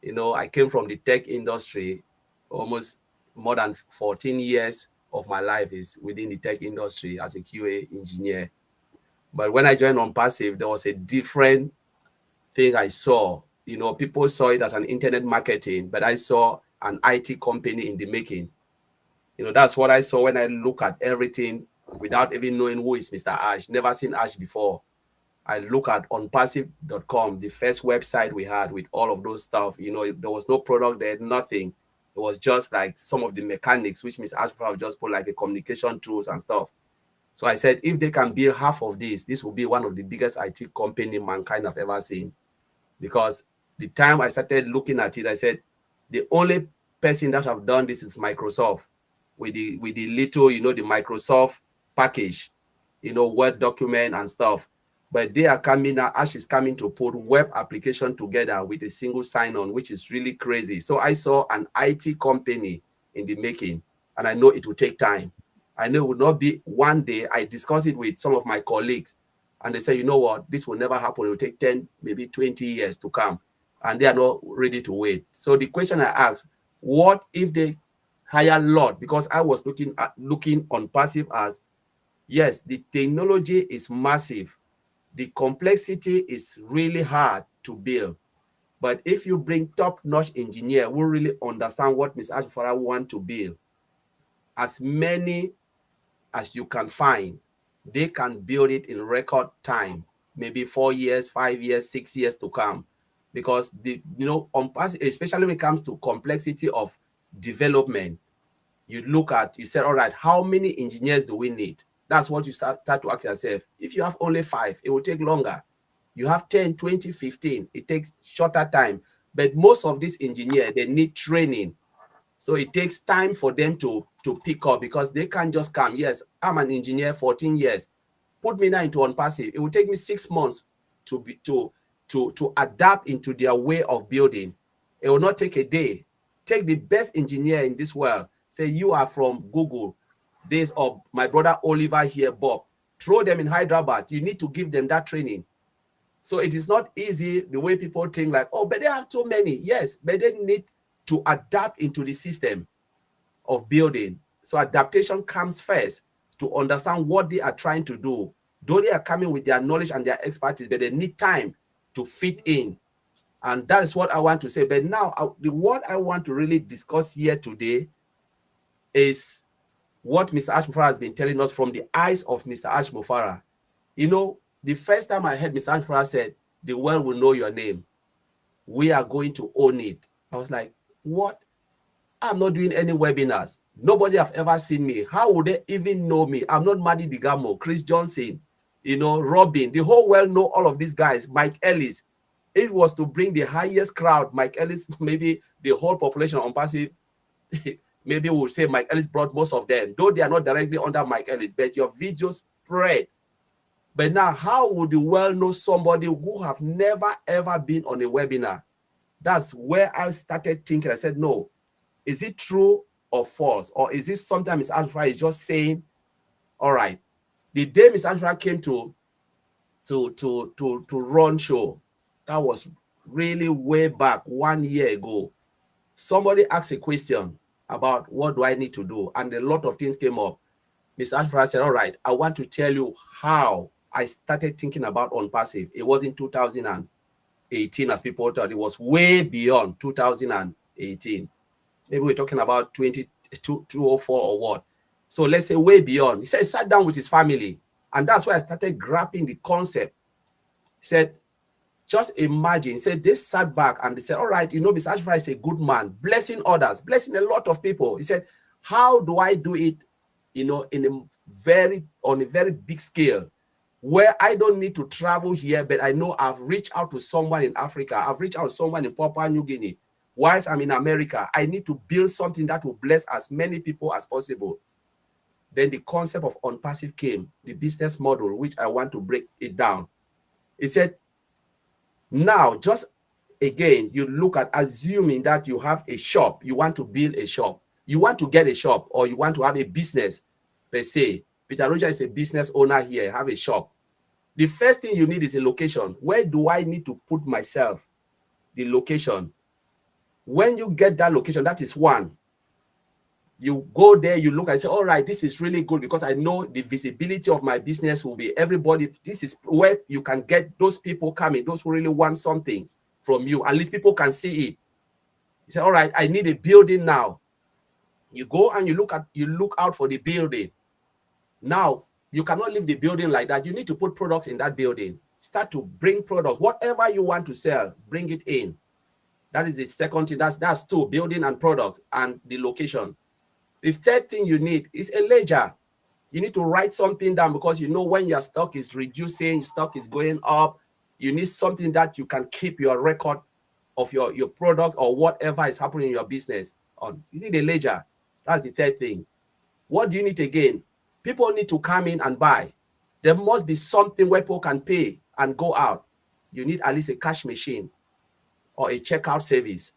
I came from the tech industry. Almost more than 14 years of my life is within the tech industry as a QA engineer. But when I joined Onpassive, there was a different thing I saw. People saw it as an internet marketing, but I saw an IT company in the making. That's what I saw when I look at everything without even knowing who is Mr. Ash. Never seen Ash before. I look at onpassive.com, the first website we had with all of those stuff. There was no product there, nothing. It was just like some of the mechanics, which Mr. Ash would just put like a communication tools and stuff. So I said, if they can build half of this will be one of the biggest IT company mankind have ever seen. Because the time I started looking at it, I said, the only person that have done this is Microsoft with the little, the Microsoft package, Word document and stuff. But they are coming now, Ash is coming to put web application together with a single sign-on, which is really crazy. So I saw an IT company in the making, and I know it will take time. I know it will not be one day. I discussed it with some of my colleagues, and they say, you know what, this will never happen. It will take 10, maybe 20 years to come, and they are not ready to wait. So the question I asked, what if they hire a lot? Because I was looking Onpassive as, yes, the technology is massive. The complexity is really hard to build. But if you bring top-notch engineer who really understand what Ms. Ashfara want to build, as many as you can find, they can build it in record time, maybe 4 years, 5 years, 6 years to come. Because especially when it comes to complexity of development, you said, all right, how many engineers do we need? That's what you start to ask yourself. If you have only 5, it will take longer. You have 10, 20, 15, it takes shorter time. But most of these engineers, they need training. So it takes time for them to pick up, because they can't just come. Yes, I'm an engineer, 14 years. Put me now into Onpassive. It will take me 6 months to adapt into their way of building. It will not take a day. Take the best engineer in this world. Say you are from Google. This or my brother Oliver here, Bob. Throw them in Hyderabad. You need to give them that training. So it is not easy the way people think like, oh, but they have too many. Yes, but they need to adapt into the system of building. So adaptation comes first to understand what they are trying to do. Though they are coming with their knowledge and their expertise, but they need time to fit in. And that is what I want to say. But now, what I want to really discuss here today is what Mr. Ashmufara has been telling us from the eyes of Mr. Ashmufara. The first time I heard Mr. Ashmufara said, the world will know your name. We are going to own it. I was like, what? I'm not doing any webinars. Nobody have ever seen me. How would they even know me? I'm not Maddie Digamo, Chris Johnson, Robin. The whole world know all of these guys. Mike Ellis. If it was to bring the highest crowd, Mike Ellis, maybe the whole population on Passive, maybe we'll say Mike Ellis brought most of them, though they are not directly under Mike Ellis, but your videos spread. But now, how would the world know somebody who have never, ever been on a webinar? That's where I started thinking. I said, no, is it true or false? Or is it sometimes Ms. Ashfara is just saying, all right, the day Ms. Ashfara came to run show, that was really way back 1 year ago. Somebody asked a question about what do I need to do? And a lot of things came up. Ms. Ashfara said, all right, I want to tell you how I started thinking about Onpassive. It was in 2018, as people thought. It was way beyond 2018. Maybe we're talking about 2004 or what. So let's say way beyond. He said he sat down with his family. And that's why I started grabbing the concept. He said, just imagine. He said, they sat back and they said, all right, Mr. Ashfara is a good man, blessing others, blessing a lot of people. He said, how do I do it, on a very big scale, where I don't need to travel here, but I know I've reached out to someone in Africa. I've reached out to someone in Papua New Guinea. Whilst I'm in America, I need to build something that will bless as many people as possible. Then the concept of Onpassive came, the business model, which I want to break it down. He said, now, just again, you look at assuming that you have a shop, you want to build a shop, you want to get a shop, or you want to have a business per se. Peter Roger is a business owner here, have a shop. The first thing you need is a location. Where do I need to put myself? The location. When you get that location, that is one. You go there, you look and say, all right, this is really good because I know the visibility of my business will be everybody. This is where you can get those people coming, those who really want something from you. At least people can see it. You say, all right, I need a building now. You go and you look out for the building. Now, you cannot leave the building like that. You need to put products in that building. Start to bring products. Whatever you want to sell, bring it in. That is the second thing. That's two, building and products and the location. The third thing you need is a ledger. You need to write something down because you know when your stock is reducing, stock is going up, you need something that you can keep your record of your product or whatever is happening in your business on. You need a ledger. That's the third thing. What do you need again? People need to come in and buy. There must be something where people can pay and go out. You need at least a cash machine or a checkout service.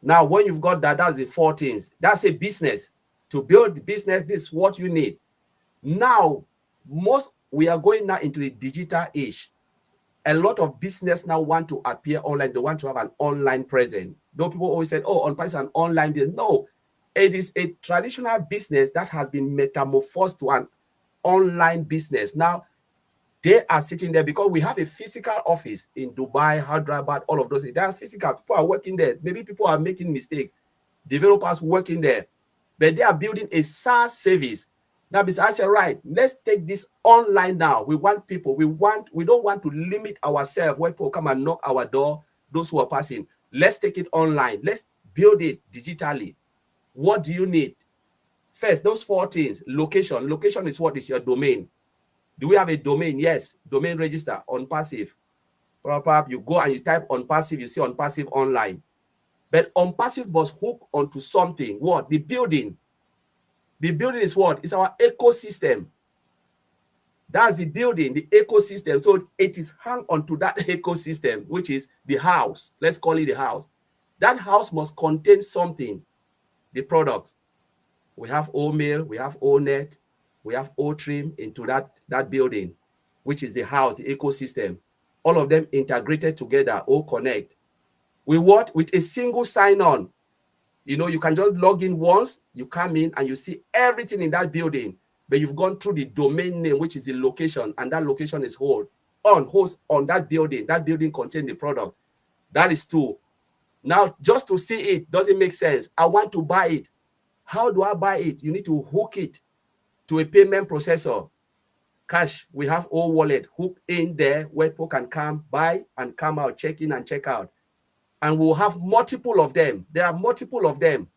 Now, when you've got that, that's the four things. That's a business. To build the business, this is what you need. Now, we are going now into the digital age. A lot of business now want to appear online. They want to have an online presence. Though people always say, oh, Onpassive is an online business. No, it is a traditional business that has been metamorphosed to an online business. Now, they are sitting there because we have a physical office in Dubai, Hyderabad, all of those. They are physical. People are working there. Maybe people are making mistakes. Developers working there. But they are building a SaaS service. Now, I said, right, let's take this online now. We want people. We don't want to limit ourselves where people come and knock our door, those who are passing. Let's take it online. Let's build it digitally. What do you need? First, those four things. Location. Location is what is your domain. Do we have a domain? Yes. Domain register, Onpassive. Perhaps you go and you type Onpassive, you see Onpassive online. But Onpassive must hook onto something. What? The building. The building is what? It's our ecosystem. That's the building, the ecosystem. So it is hung onto that ecosystem, which is the house. Let's call it the house. That house must contain something, the products. We have Omail, we have Onet, we have Otrim into that building, which is the house, the ecosystem. All of them integrated together, all connect. With a single sign-on. You know, you can just log in once, you come in and you see everything in that building, but you've gone through the domain name, which is the location, and that location is host on that building. That building contains the product. That is two. Now, just to see it doesn't make sense. I want to buy it. How do I buy it? You need to hook it to a payment processor. Cash, we have all wallet hooked in there where people can come buy and come out, check in and check out. And we'll have multiple of them. There are multiple of them.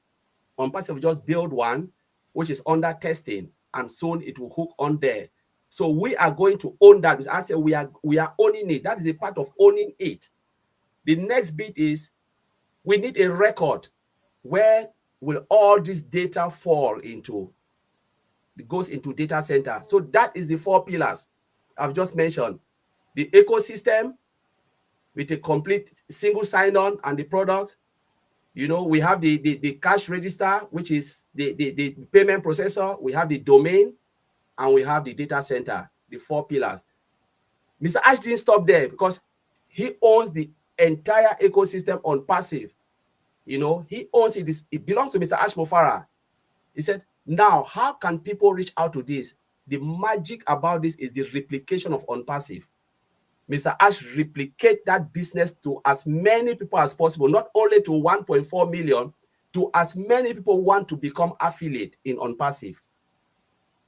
Onpassive just build one, which is under testing, and soon it will hook on there. So we are going to own that. I said we are owning it. That is a part of owning it. The next bit is we need a record. Where will all this data fall into? It goes into data center. So that is the four pillars I've just mentioned. The ecosystem with a complete single sign-on and the product. You know, we have the cash register, which is the payment processor. We have the domain, and we have the data center, the four pillars. Mr. Ash didn't stop there because he owns the entire ecosystem Onpassive. You know, he owns it. It belongs to Mr. Ash Mofara. He said, now, how can people reach out to this? The magic about this is the replication of Onpassive. Mr. Ash replicate that business to as many people as possible, not only to 1.4 million, to as many people who want to become affiliate in Onpassive.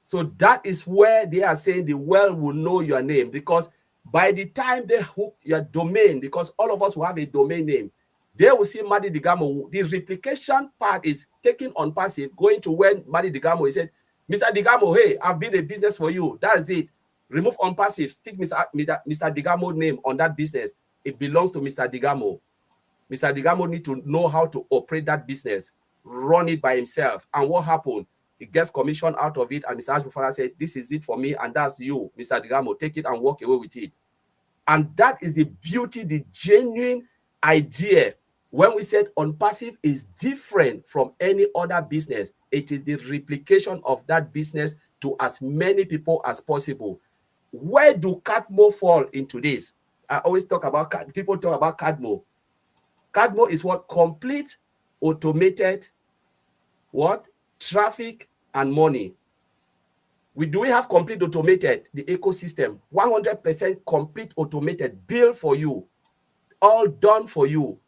So that is where they are saying the world will know your name, because by the time they hook your domain, because all of us will have a domain name, they will see Madi Digamo. The replication part is taking Onpassive, going to when Madi Digamo, he said, Mr. Digamo, hey, I've built a business for you. That's it. Remove Onpassive, stick Mr. Digamo name on that business. It belongs to Mr. Digamo. Mr. Digamo need to know how to operate that business, run it by himself. And what happened? He gets commission out of it, and Mr. Ashbufara said, this is it for me, and that's you, Mr. Digamo. Take it and walk away with it. And that is the beauty, the genuine idea. When we said Onpassive is different from any other business, it is the replication of that business to as many people as possible. Where do Cadmo fall into this? I always talk about, people talk about Cadmo. CADMO is what? Complete automated what? Traffic and money. Do we have complete automated? The ecosystem, 100% complete automated, built for you, all done for you.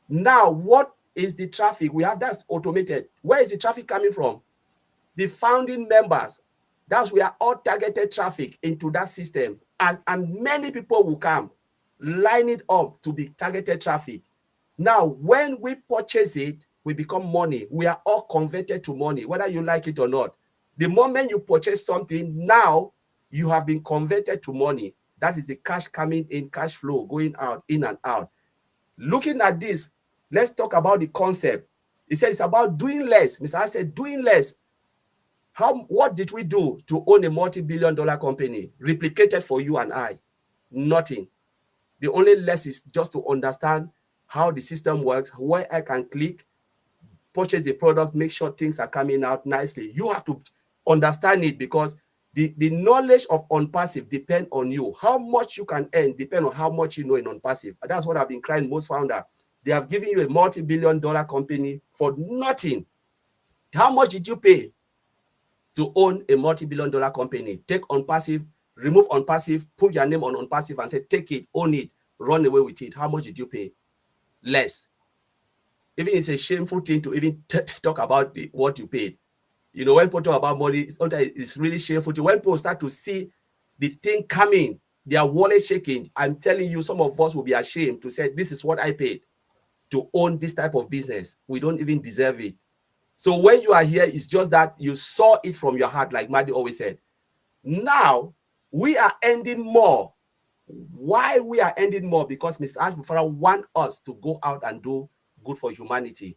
Now what is the traffic? We have that's automated. Where is the traffic coming from? The founding members. That's where all targeted traffic into that system, and many people will come, line it up to be targeted traffic. Now, when we purchase it, we become money. We are all converted to money, whether you like it or not. The moment you purchase something, now you have been converted to money. That is the cash coming in, cash flow going out, in and out. Looking at this, let's talk about the concept. He said it's about doing less. Mr. I said doing less. What did we do to own a multi-billion-dollar company? Replicated for you and I? Nothing. The only less is just to understand how the system works, where I can click, purchase the product, make sure things are coming out nicely. You have to understand it, because the knowledge of Onpassive depends on you. How much you can earn depends on how much you know in Onpassive. And that's what I've been crying most founders. They have given you a multi-billion-dollar company for nothing. How much did you pay to own a multi-billion-dollar company? Take Onpassive, remove Onpassive, put your name on Onpassive and say, take it, own it, run away with it. How much did you pay? Less. Even it's a shameful thing to even talk about what you paid. When people talk about money, it's really shameful. When people start to see the thing coming, their wallet shaking, I'm telling you, some of us will be ashamed to say, this is what I paid to own this type of business. We don't even deserve it. So when you are here, it's just that you saw it from your heart, like Maddie always said. Now, we are ending more. Why we are ending more? Because Mr. Ashbufara wants us to go out and do good for humanity.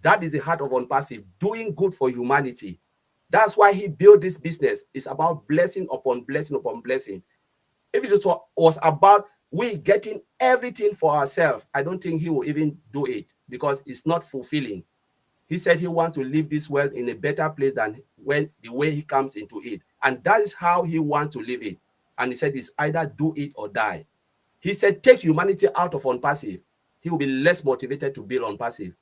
That is the heart of Onpassive, doing good for humanity. That's why he built this business. It's about blessing upon blessing upon blessing. If it was about we getting everything for ourselves, I don't think he will even do it, because it's not fulfilling. He said he wants to leave this world in a better place than the way he comes into it. And that is how he wants to live it. And he said it's either do it or die. He said take humanity out of Onpassive. He will be less motivated to build Onpassive.